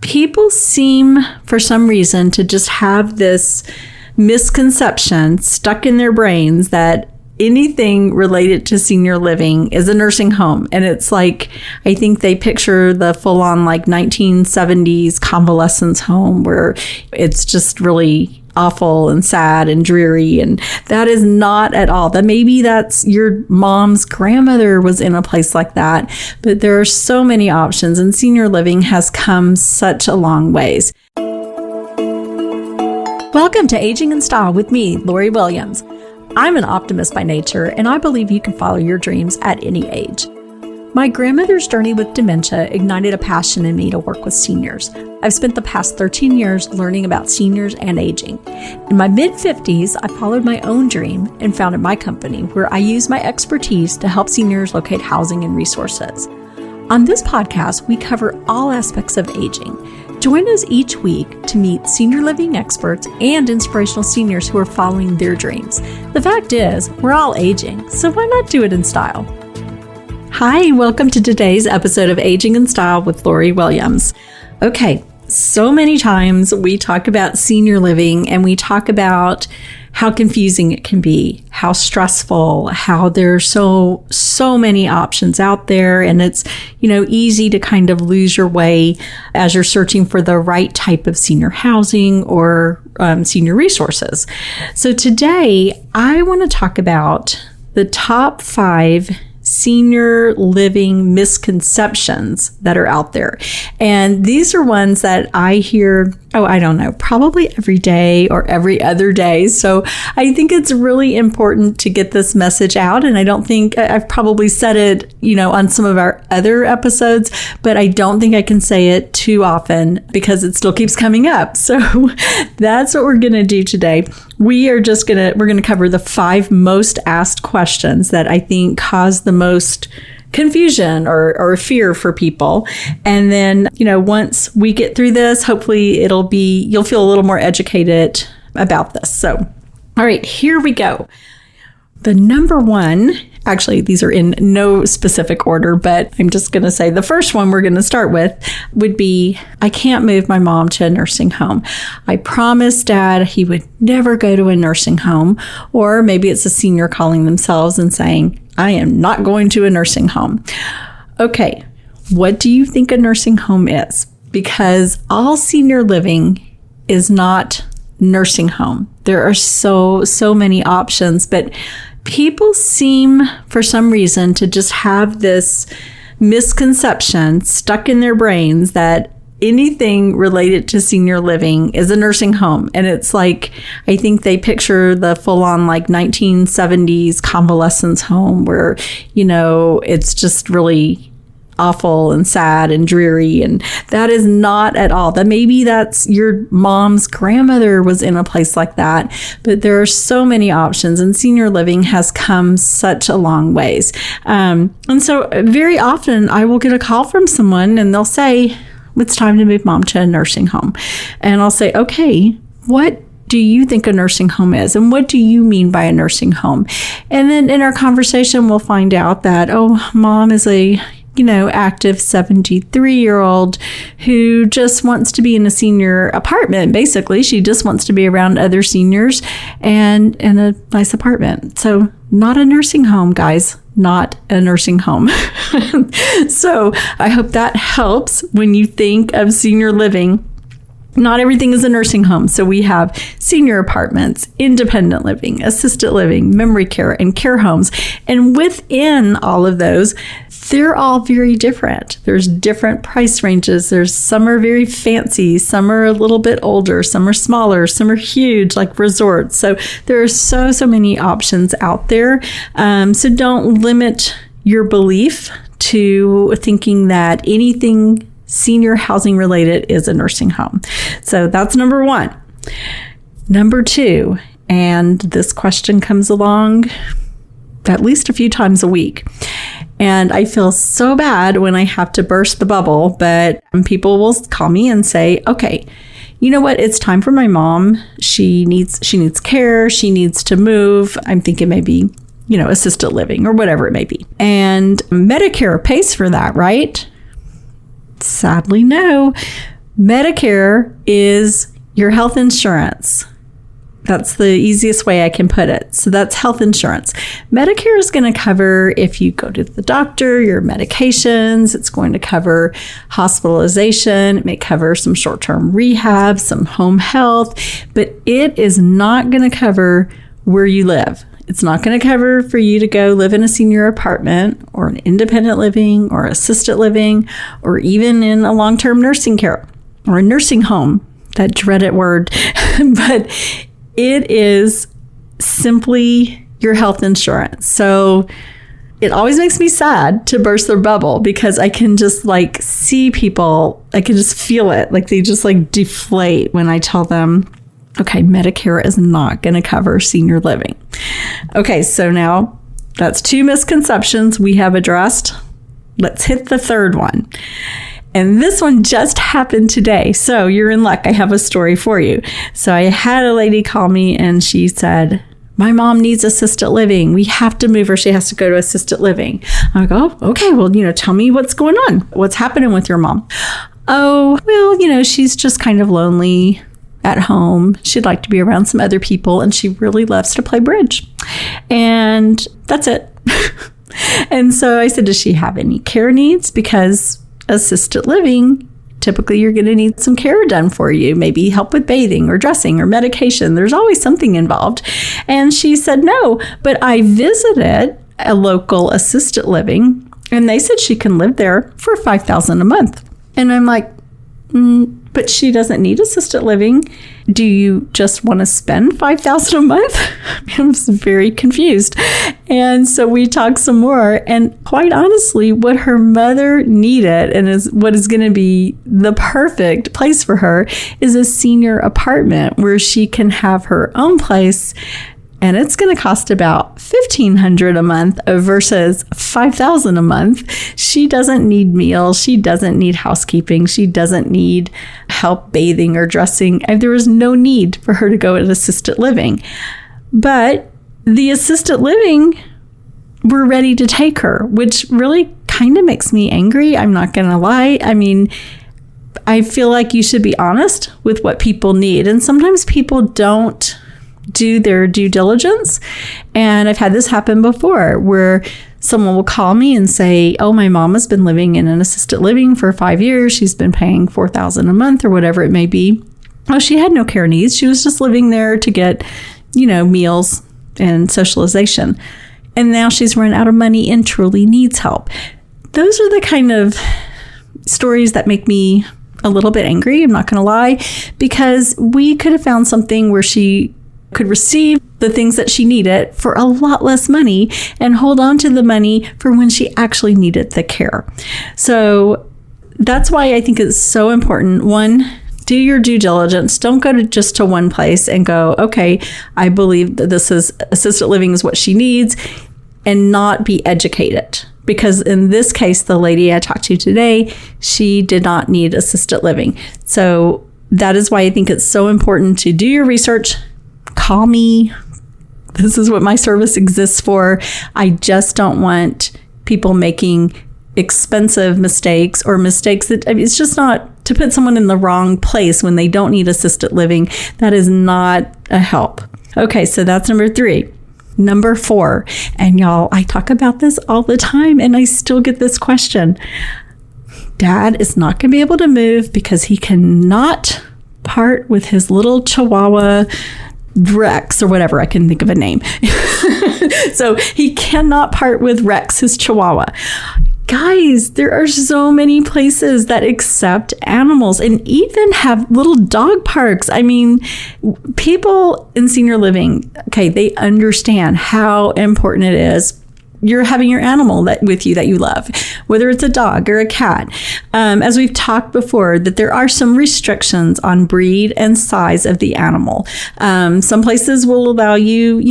People seem, for some reason, to just have this misconception stuck in their brains that anything related to senior living is a nursing home. And it's like, I think they picture the full-on like 1970s convalescence home where it's just really awful and sad and dreary. And that is not at all. That maybe that's your mom's grandmother was in a place like that. But there are so many options, and senior living has come such a long ways. Welcome to Aging in Style with me, Lori Williams. I'm an optimist by nature, and I believe you can follow your dreams at any age. My grandmother's journey with dementia ignited a passion in me to work with seniors. I've spent the past 13 years learning about seniors and aging. In my mid-50s, I followed my own dream and founded my company, where I use my expertise to help seniors locate housing and resources. On this podcast, we cover all aspects of aging. Join us each week to meet senior living experts and inspirational seniors who are following their dreams. The fact is, we're all aging, so why not do it in style? Hi, welcome to today's episode of Aging in Style with Lori Williams. Okay, so many times we talk about senior living and we talk about how confusing it can be, how stressful, how there's so many options out there, and it's, easy to kind of lose your way as you're searching for the right type of senior housing or senior resources. So today I want to talk about the top 5 senior living misconceptions that are out there. And these are ones that I hear, probably every day or every other day. So I think it's really important to get this message out. And I don't think I've probably said it, on some of our other episodes, but I don't think I can say it too often because it still keeps coming up. So that's what we're going to do today. We're going to cover the 5 most asked questions that I think cause the most confusion or fear for people. And then, once we get through this, hopefully you'll feel a little more educated about this. So, all right, here we go. The number one, actually, these are in no specific order, but I'm just going to say the first one we're going to start with would be, I can't move my mom to a nursing home. I promised Dad he would never go to a nursing home. Or maybe it's a senior calling themselves and saying, I am not going to a nursing home. Okay, what do you think a nursing home is? Because all senior living is not nursing home. There are so many options, but people seem, for some reason, to just have this misconception stuck in their brains that anything related to senior living is a nursing home. And it's like, I think they picture the full-on like 1970s convalescence home where, it's just really awful and sad and dreary. And that is not at all. That maybe that's your mom's grandmother was in a place like that. But there are so many options, and senior living has come such a long ways. And so very often I will get a call from someone and they'll say, it's time to move Mom to a nursing home. And I'll say, okay, what do you think a nursing home is? And what do you mean by a nursing home? And then in our conversation, we'll find out that, Mom is a active 73-year-old who just wants to be in a senior apartment. Basically, she just wants to be around other seniors and in a nice apartment. So not a nursing home, guys, not a nursing home. So I hope that helps when you think of senior living. Not everything is a nursing home. So we have senior apartments, independent living, assisted living, memory care, and care homes. And within all of those, they're all very different. There's different price ranges. Some are very fancy, some are a little bit older, some are smaller, some are huge, like resorts. So there are so many options out there. So don't limit your belief to thinking that anything senior housing related is a nursing home. So that's number 1. Number 2, and this question comes along at least a few times a week. And I feel so bad when I have to burst the bubble, but people will call me and say, okay, you know what? It's time for my mom. She needs care. She needs to move. I'm thinking maybe, assisted living or whatever it may be. And Medicare pays for that, right? Sadly, no. Medicare is your health insurance. That's the easiest way I can put it. So that's health insurance. Medicare is going to cover if you go to the doctor, your medications. It's going to cover hospitalization. It may cover some short-term rehab, some home health, but it is not going to cover where you live. It's not going to cover for you to go live in a senior apartment or an independent living or assisted living or even in a long-term nursing care or a nursing home, that dreaded word. But it is simply your health insurance. So it always makes me sad to burst their bubble because I can just like see people, I can just feel it. Like they just like deflate when I tell them, okay, Medicare is not going to cover senior living. Okay, so now that's 2 misconceptions we have addressed. Let's hit the third one. And this one just happened today. So you're in luck. I have a story for you. So I had a lady call me and she said, my mom needs assisted living. We have to move her. She has to go to assisted living. I go, okay, well, tell me what's going on. What's happening with your mom? Oh, well, she's just kind of lonely at home. She'd like to be around some other people and she really loves to play bridge. And that's it. And so I said, does she have any care needs? Because assisted living, typically you're going to need some care done for you, maybe help with bathing or dressing or medication. There's always something involved. And she said, no, but I visited a local assisted living and they said she can live there for $5,000 a month. And I'm like, but she doesn't need assisted living. Do you just want to spend $5,000 a month? I was very confused. And so we talked some more. And quite honestly, what her mother needed and is what is going to be the perfect place for her is a senior apartment where she can have her own place. And it's going to cost about $1,500 a month versus $5,000 a month. She doesn't need meals. She doesn't need housekeeping. She doesn't need help bathing or dressing. There is no need for her to go to assisted living. But the assisted living, we're ready to take her, which really kind of makes me angry. I'm not going to lie. I mean, I feel like you should be honest with what people need. And sometimes people don't do their due diligence. And I've had this happen before where someone will call me and say, oh, my mom has been living in an assisted living for 5 years. She's been paying $4,000 a month or whatever it may be. Oh, she had no care needs. She was just living there to get, meals and socialization. And now she's run out of money and truly needs help. Those are the kind of stories that make me a little bit angry. I'm not going to lie, because we could have found something where she could receive the things that she needed for a lot less money and hold on to the money for when she actually needed the care. So that's why I think it's so important. One, do your due diligence. Don't go to just to one place and go, okay, I believe that this is assisted living is what she needs, and not be educated. Because in this case, the lady I talked to today, she did not need assisted living. So that is why I think it's so important to do your research. Call me. This is what my service exists for. I just don't want people making expensive mistakes or mistakes that, it's just not to put someone in the wrong place when they don't need assisted living. That is not a help. Okay, so that's number 3. Number 4, and y'all, I talk about this all the time and I still get this question. Dad is not going to be able to move because he cannot part with his little Chihuahua Rex or whatever, I can think of a name. So he cannot part with Rex, his Chihuahua. Guys, there are so many places that accept animals and even have little dog parks. I mean, people in senior living, okay, they understand how important it is. You're having your animal with you that you love, whether it's a dog or a cat. As we've talked before, that there are some restrictions on breed and size of the animal. Some places will allow you,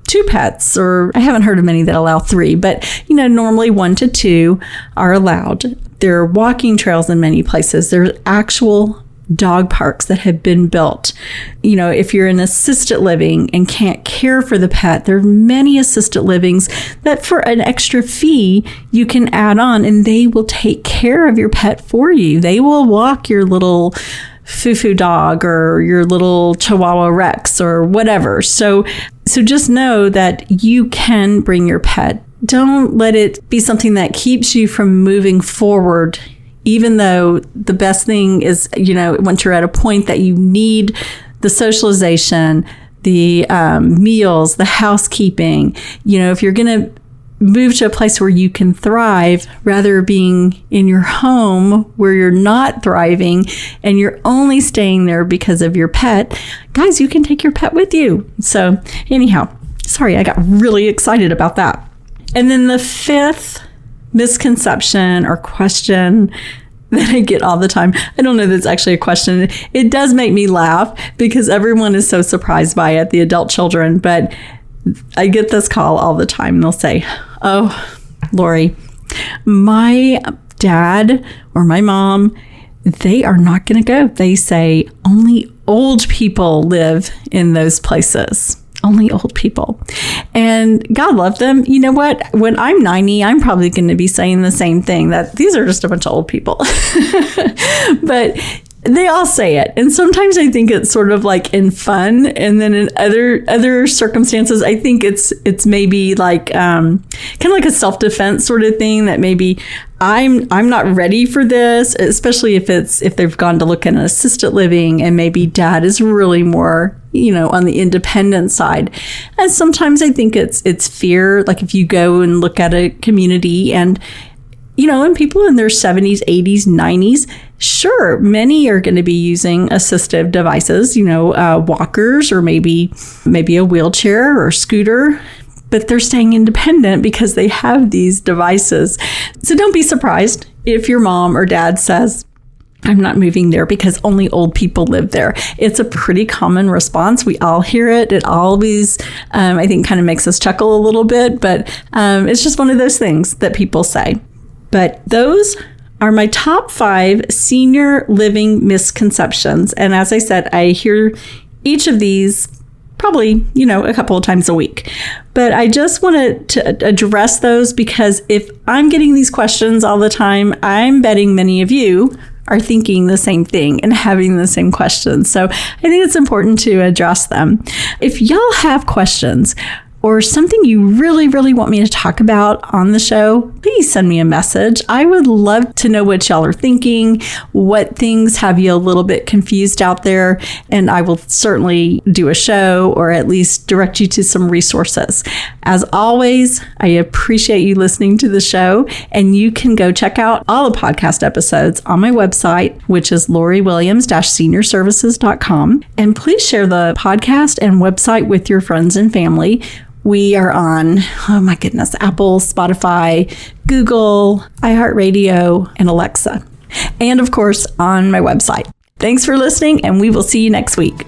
2 pets, or I haven't heard of many that allow 3, but, normally 1 to 2 are allowed. There are walking trails in many places. There's actual dog parks that have been built. If you're in assisted living and can't care for the pet, there are many assisted livings that for an extra fee you can add on, and they will take care of your pet for you. They will walk your little foo-foo dog or your little Chihuahua Rex or whatever. So just know that you can bring your pet. Don't let it be something that keeps you from moving forward, even though the best thing is, once you're at a point that you need the socialization, the meals, the housekeeping, if you're going to move to a place where you can thrive rather being in your home where you're not thriving and you're only staying there because of your pet, guys, you can take your pet with you. So anyhow, sorry, I got really excited about that. And then the 5th misconception or question that I get all the time, I don't know that it's actually a question. It does make me laugh because everyone is so surprised by it, the adult children, but I get this call all the time. They'll say, "Oh, Lori, my dad or my mom, they are not going to go. They say only old people live in those places. Only old people." And God love them. You know what? When I'm 90, I'm probably going to be saying the same thing, that these are just a bunch of old people. But they all say it. And sometimes I think it's sort of like in fun. And then in other circumstances, I think it's maybe like kind of like a self-defense sort of thing, that maybe I'm not ready for this, especially if they've gone to look at an assisted living and maybe dad is really more, on the independent side. And sometimes I think it's fear. Like if you go and look at a community and and people in their 70s, 80s, 90s, sure, many are going to be using assistive devices, walkers or maybe a wheelchair or scooter, but they're staying independent because they have these devices. So don't be surprised if your mom or dad says, "I'm not moving there because only old people live there." It's a pretty common response. We all hear it. It always, I think, kind of makes us chuckle a little bit, but it's just one of those things that people say. But those are my top 5 senior living misconceptions. And as I said, I hear each of these probably, a couple of times a week. But I just wanted to address those because if I'm getting these questions all the time, I'm betting many of you are thinking the same thing and having the same questions. So I think it's important to address them. If y'all have questions or something you really, really want me to talk about on the show, please send me a message. I would love to know what y'all are thinking, what things have you a little bit confused out there, and I will certainly do a show or at least direct you to some resources. As always, I appreciate you listening to the show, and you can go check out all the podcast episodes on my website, which is loriwilliams-seniorservices.com. And please share the podcast and website with your friends and family. We are on, oh my goodness, Apple, Spotify, Google, iHeartRadio, and Alexa. And of course, on my website. Thanks for listening, and we will see you next week.